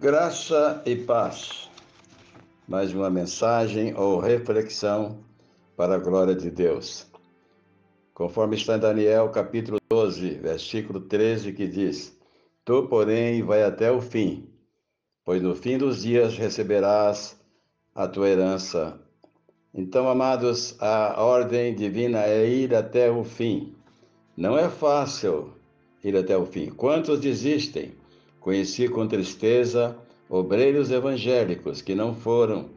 Graça e paz. Mais uma mensagem ou reflexão para a glória de Deus. Conforme está em Daniel, capítulo 12, versículo 13, que diz: Tu, porém, vai até o fim, pois no fim dos dias receberás a tua herança. Então, amados, a ordem divina é ir até o fim. Não é fácil ir até o fim. Quantos desistem? Conheci com tristeza obreiros evangélicos que não foram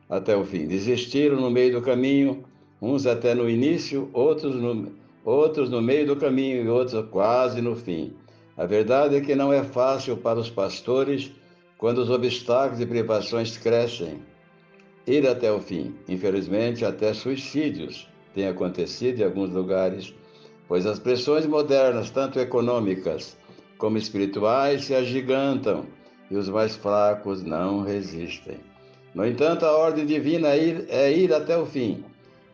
até o fim. Desistiram no meio do caminho, uns até no início, outros no meio do caminho e outros quase no fim. A verdade é que não é fácil para os pastores quando os obstáculos e privações crescem ir até o fim. Infelizmente, até suicídios têm acontecido em alguns lugares, pois as pressões modernas, tanto econômicas como espirituais, se agigantam e os mais fracos não resistem. No entanto, a ordem divina é ir até o fim.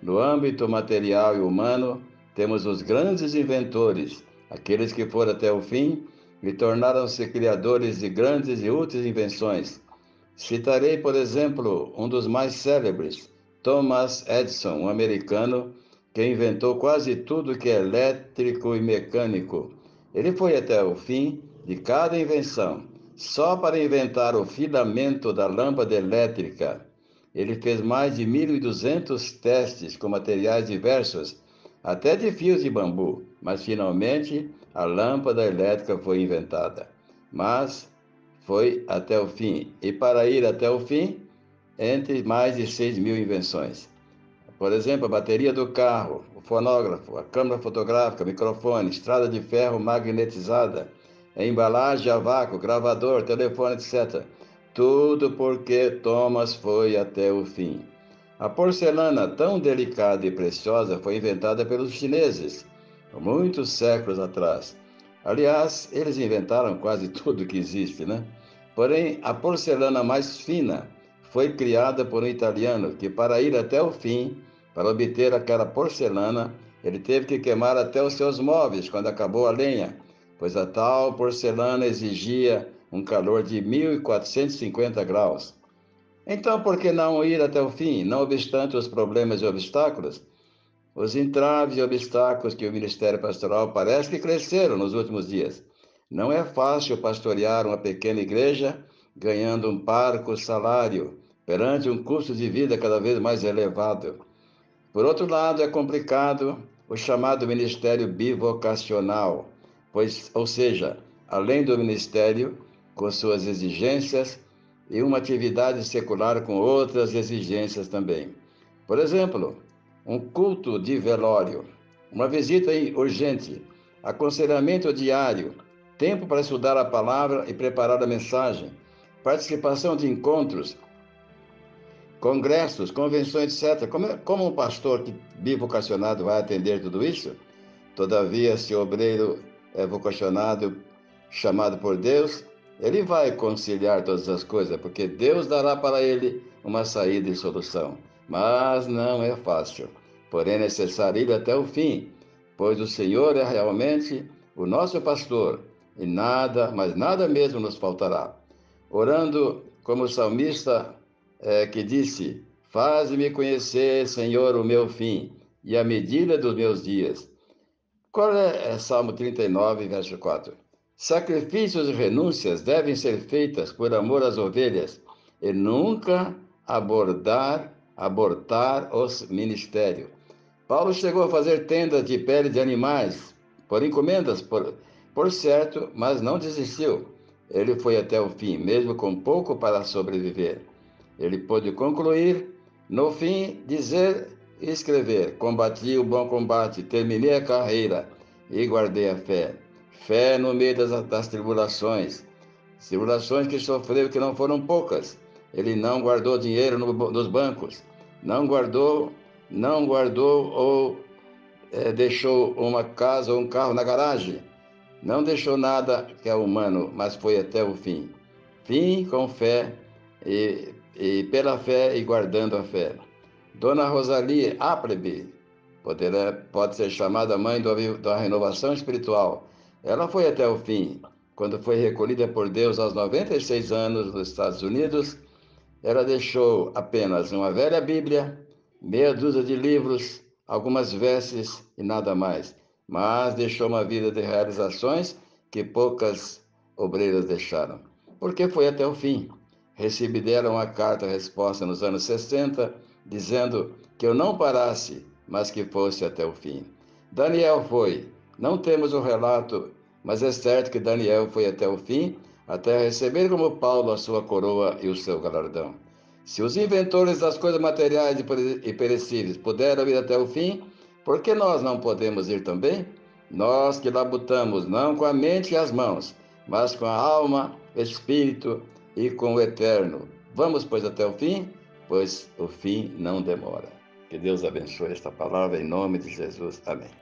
No âmbito material e humano, temos os grandes inventores, aqueles que foram até o fim e tornaram-se criadores de grandes e úteis invenções. Citarei, por exemplo, um dos mais célebres, Thomas Edison, um americano que inventou quase tudo que é elétrico e mecânico. Ele foi até o fim de cada invenção, só para inventar o filamento da lâmpada elétrica. Ele fez mais de 1.200 testes com materiais diversos, até de fios de bambu, mas finalmente a lâmpada elétrica foi inventada. Mas foi até o fim. E para ir até o fim, entre mais de 6.000 invenções. Por exemplo, a bateria do carro, o fonógrafo, a câmera fotográfica, microfone, estrada de ferro magnetizada, a embalagem a vácuo, gravador, telefone, etc. Tudo porque Thomas foi até o fim. A porcelana, tão delicada e preciosa, foi inventada pelos chineses, muitos séculos atrás. Aliás, eles inventaram quase tudo que existe, né? Porém, a porcelana mais fina foi criada por um italiano que, para ir até o fim, para obter aquela porcelana, ele teve que queimar até os seus móveis quando acabou a lenha, pois a tal porcelana exigia um calor de 1.450 graus. Então, por que não ir até o fim, não obstante os problemas e obstáculos? Os entraves e obstáculos que o ministério pastoral parece que cresceram nos últimos dias. Não é fácil pastorear uma pequena igreja ganhando um parco salário perante um custo de vida cada vez mais elevado. Por outro lado, é complicado o chamado ministério bivocacional, ou seja, além do ministério, com suas exigências, e uma atividade secular com outras exigências também. Por exemplo, um culto de velório, uma visita urgente, aconselhamento diário, tempo para estudar a palavra e preparar a mensagem, participação de encontros, congressos, convenções, etc. Como um pastor bivocacionado vai atender tudo isso? Todavia, se o obreiro é vocacionado, chamado por Deus, ele vai conciliar todas as coisas, porque Deus dará para ele uma saída e solução. Mas não é fácil. Porém, é necessário ir até o fim, pois o Senhor é realmente o nosso pastor, e nada, mas nada mesmo nos faltará. Orando como o salmista que disse: Faze-me conhecer, Senhor, o meu fim e a medida dos meus dias. Qual é Salmo 39, verso 4? Sacrifícios e renúncias devem ser feitas por amor às ovelhas e nunca abortar os ministérios. Paulo chegou a fazer tendas de pele de animais, por encomendas, por certo, mas não desistiu. Ele foi até o fim, mesmo com pouco para sobreviver. Ele pôde concluir, no fim, dizer e escrever: Combati o bom combate, terminei a carreira e guardei a fé. Fé no meio das tribulações que sofreu, que não foram poucas. Ele não guardou dinheiro nos bancos, não guardou ou deixou uma casa ou um carro na garagem. Não deixou nada que é humano, mas foi até o fim. Fim com fé e pela fé e guardando a fé. Dona Rosalie Appleby pode ser chamada mãe da renovação espiritual. Ela foi até o fim. quando foi recolhida por Deus aos 96 anos nos Estados Unidos, ela deixou apenas uma velha Bíblia, meia dúzia de livros, algumas vestes e nada mais. Mas deixou uma vida de realizações que poucas obreiras deixaram. Porque foi até o fim. Recebi dela uma carta-resposta nos anos 60, dizendo que eu não parasse, mas que fosse até o fim. Daniel foi. Não temos o relato, mas é certo que Daniel foi até o fim, até receber como Paulo a sua coroa e o seu galardão. Se os inventores das coisas materiais e perecíveis puderam ir até o fim, por que nós não podemos ir também? Nós que labutamos não com a mente e as mãos, mas com a alma, espírito e com o eterno. Vamos, pois, até o fim, pois o fim não demora. Que Deus abençoe esta palavra em nome de Jesus. Amém.